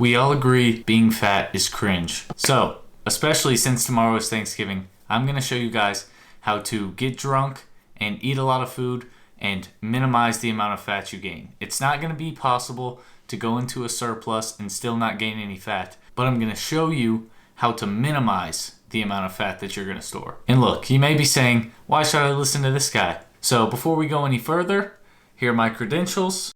We all agree being fat is cringe. So, especially since tomorrow is Thanksgiving, I'm going to show you guys how to get drunk and eat a lot of food and minimize the amount of fat you gain. It's not going to be possible to go into a surplus and still not gain any fat, but I'm going to show you how to minimize the amount of fat that you're going to store. And look, you may be saying, why should I listen to this guy? So before we go any further, here are my credentials.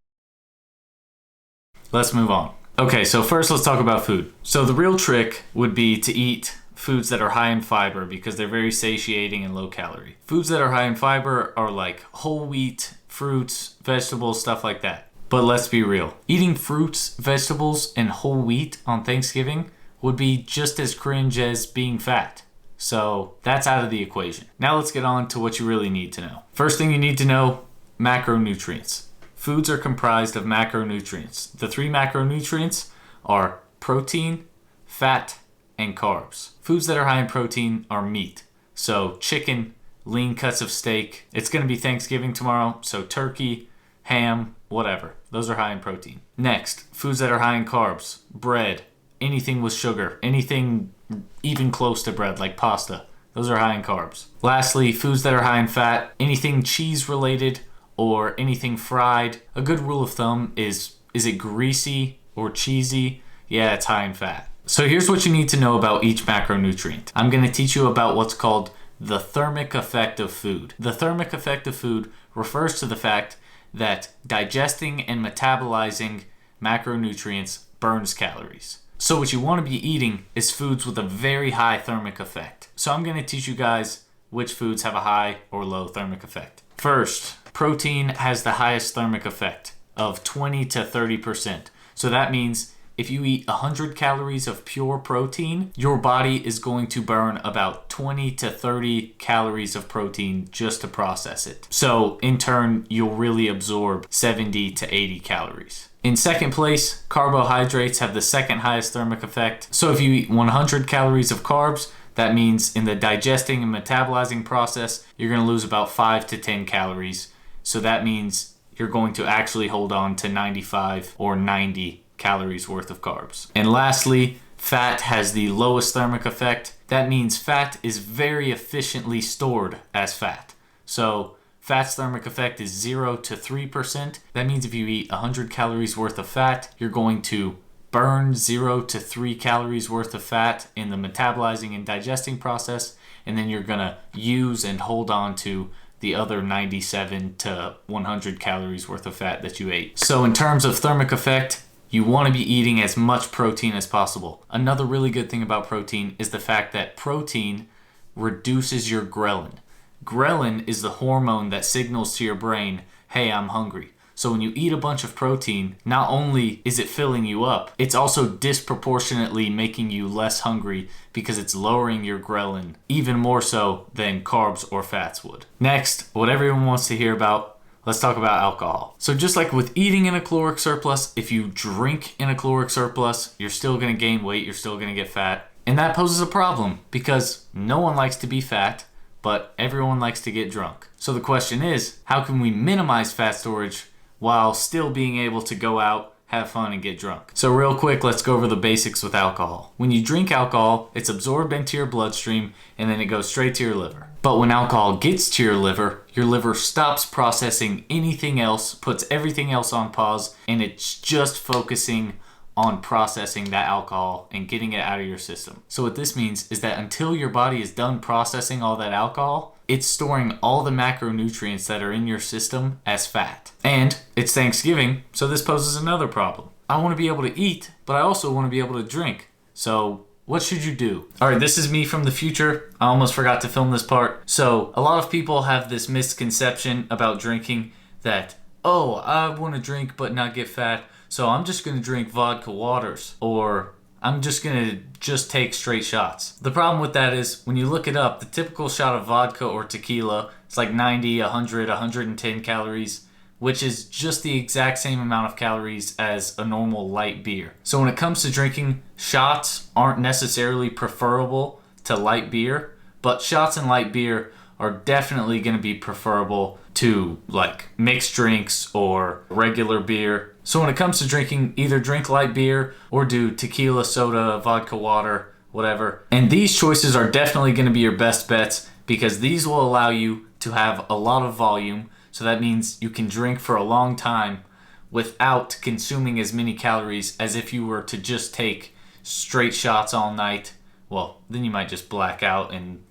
Let's move on. Okay, so first let's talk about food. So the real trick would be to eat foods that are high in fiber because they're very satiating and low calorie. Foods that are high in fiber are like whole wheat, fruits, vegetables, stuff like that. But let's be real. Eating fruits, vegetables, and whole wheat on Thanksgiving would be just as cringe as being fat. So that's out of the equation. Now let's get on to what you really need to know. First thing you need to know, macronutrients. Foods are comprised of macronutrients. The three macronutrients are protein, fat, and carbs. Foods that are high in protein are meat. So chicken, lean cuts of steak. It's going to be Thanksgiving tomorrow, so turkey, ham, whatever. Those are high in protein. Next, foods that are high in carbs. Bread, anything with sugar, anything even close to bread like pasta. Those are high in carbs. Lastly, foods that are high in fat. Anything cheese related or anything fried. A good rule of thumb is it greasy or cheesy? Yeah, it's high in fat. So here's what you need to know about each macronutrient. I'm going to teach you about what's called the thermic effect of food. The thermic effect of food refers to the fact that digesting and metabolizing macronutrients burns calories. So what you want to be eating is foods with a very high thermic effect. So I'm going to teach you guys which foods have a high or low thermic effect. First, protein has the highest thermic effect of 20 to 30%. So that means if you eat 100 calories of pure protein, your body is going to burn about 20 to 30 calories of protein just to process it. So in turn, you'll really absorb 70 to 80 calories. In second place, carbohydrates have the second highest thermic effect. So if you eat 100 calories of carbs, that means in the digesting and metabolizing process, you're going to lose about 5 to 10 calories. So that means you're going to actually hold on to 95 or 90 calories worth of carbs. And lastly, fat has the lowest thermic effect. That means fat is very efficiently stored as fat. So fat's thermic effect is 0 to 3%. That means if you eat 100 calories worth of fat, you're going to burn 0 to 3 calories worth of fat in the metabolizing and digesting process, and then you're going to use and hold on to the other 97 to 100 calories worth of fat that you ate. So in terms of thermic effect, you want to be eating as much protein as possible. Another really good thing about protein is the fact that protein reduces your ghrelin. Ghrelin is the hormone that signals to your brain, hey, I'm hungry. So when you eat a bunch of protein, not only is it filling you up, it's also disproportionately making you less hungry because it's lowering your ghrelin even more so than carbs or fats would. Next, what everyone wants to hear about, let's talk about alcohol. So just like with eating in a caloric surplus, if you drink in a caloric surplus, you're still going to gain weight, you're still going to get fat. And that poses a problem because no one likes to be fat, but everyone likes to get drunk. So the question is, how can we minimize fat storage while still being able to go out, have fun, and get drunk? So real quick, let's go over the basics with alcohol. When you drink alcohol, it's absorbed into your bloodstream and then it goes straight to your liver. But when alcohol gets to your liver stops processing anything else, puts everything else on pause, and it's just focusing on processing that alcohol and getting it out of your system. So what this means is that until your body is done processing all that alcohol, it's storing all the macronutrients that are in your system as fat. And it's Thanksgiving, so this poses another problem. I want to be able to eat, but I also want to be able to drink. So what should you do? All right, this is me from the future. I almost forgot to film this part. So a lot of people have this misconception about drinking that, oh, I want to drink but not get fat, so I'm just going to drink vodka waters, or I'm just going to take straight shots. The problem with that is when you look it up, the typical shot of vodka or tequila, it's like 90, 100, 110 calories, which is just the exact same amount of calories as a normal light beer. So when it comes to drinking, shots aren't necessarily preferable to light beer, but shots and light beer are definitely going to be preferable to like mixed drinks or regular beer. So when it comes to drinking, either drink light beer or do tequila, soda, vodka, water, whatever. And these choices are definitely going to be your best bets because these will allow you to have a lot of volume. So that means you can drink for a long time without consuming as many calories as if you were to just take straight shots all night. Well, then you might just black out and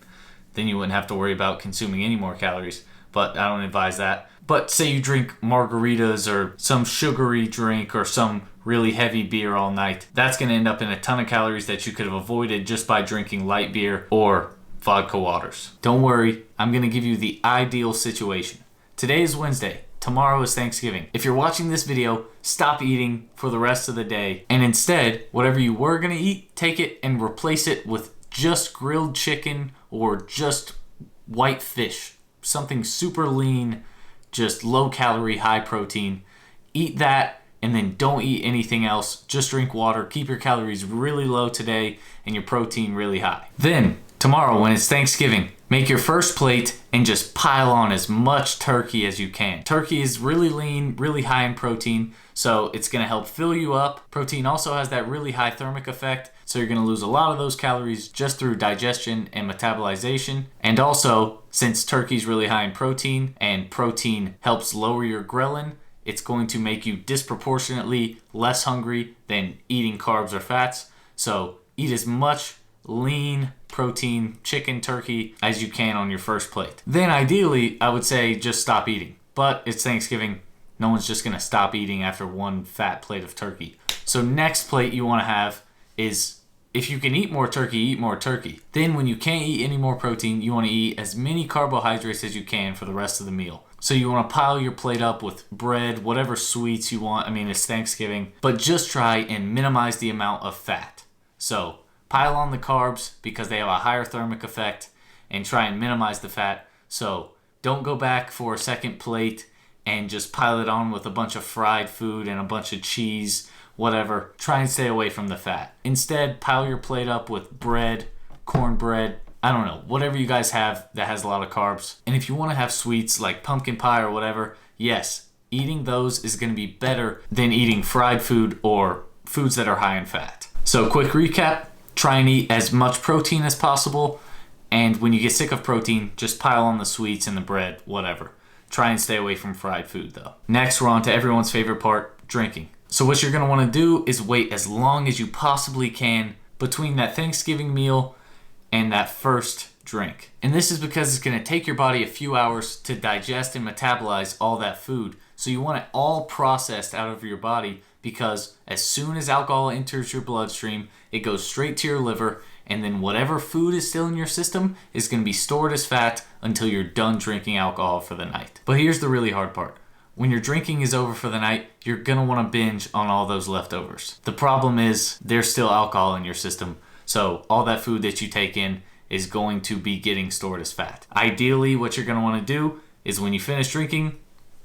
then you wouldn't have to worry about consuming any more calories. But I don't advise that. But say you drink margaritas or some sugary drink or some really heavy beer all night. That's going to end up in a ton of calories that you could have avoided just by drinking light beer or vodka waters. Don't worry, I'm going to give you the ideal situation. Today is Wednesday. Tomorrow is Thanksgiving. If you're watching this video, stop eating for the rest of the day. And instead, whatever you were going to eat, take it and replace it with just grilled chicken or just white fish. Something super lean, just low calorie, high protein. Eat that and then don't eat anything else. Just drink water. Keep your calories really low today and your protein really high. Then tomorrow when it's Thanksgiving, make your first plate and just pile on as much turkey as you can. Turkey is really lean, really high in protein, so it's going to help fill you up. Protein also has that really high thermic effect, so you're going to lose a lot of those calories just through digestion and metabolization. And also, since turkey's really high in protein and protein helps lower your ghrelin, it's going to make you disproportionately less hungry than eating carbs or fats. So eat as much lean protein chicken, turkey as you can on your first plate. Then ideally, I would say just stop eating. But it's Thanksgiving. No one's just going to stop eating after one fat plate of turkey. So next plate you want to have is, if you can eat more turkey, eat more turkey. Then when you can't eat any more protein, you want to eat as many carbohydrates as you can for the rest of the meal. So you want to pile your plate up with bread, whatever sweets you want. I mean, it's Thanksgiving. But just try and minimize the amount of fat. So pile on the carbs because they have a higher thermic effect and try and minimize the fat. So don't go back for a second plate and just pile it on with a bunch of fried food and a bunch of cheese, whatever. Try and stay away from the fat. Instead, pile your plate up with bread, cornbread, I don't know, whatever you guys have that has a lot of carbs. And if you want to have sweets like pumpkin pie or whatever, yes, eating those is going to be better than eating fried food or foods that are high in fat. So quick recap, try and eat as much protein as possible. And when you get sick of protein, just pile on the sweets and the bread, whatever. Try and stay away from fried food though. Next, we're on to everyone's favorite part, drinking. So what you're going to want to do is wait as long as you possibly can between that Thanksgiving meal and that first drink. And this is because it's going to take your body a few hours to digest and metabolize all that food. So you want it all processed out of your body because as soon as alcohol enters your bloodstream, it goes straight to your liver, and then whatever food is still in your system is going to be stored as fat until you're done drinking alcohol for the night. But here's the really hard part. When your drinking is over for the night, you're going to want to binge on all those leftovers. The problem is there's still alcohol in your system, so all that food that you take in is going to be getting stored as fat. Ideally, what you're going to want to do is when you finish drinking,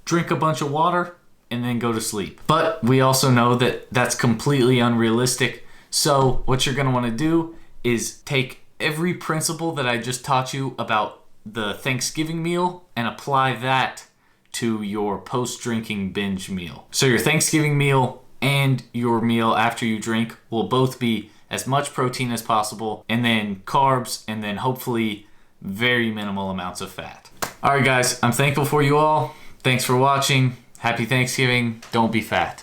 drink a bunch of water and then go to sleep. But we also know that that's completely unrealistic. So what you're going to want to do is take every principle that I just taught you about the Thanksgiving meal and apply that to your post-drinking binge meal. So your Thanksgiving meal and your meal after you drink will both be as much protein as possible, and then carbs, and then hopefully very minimal amounts of fat. All right, guys, I'm thankful for you all. Thanks for watching. Happy Thanksgiving. Don't be fat.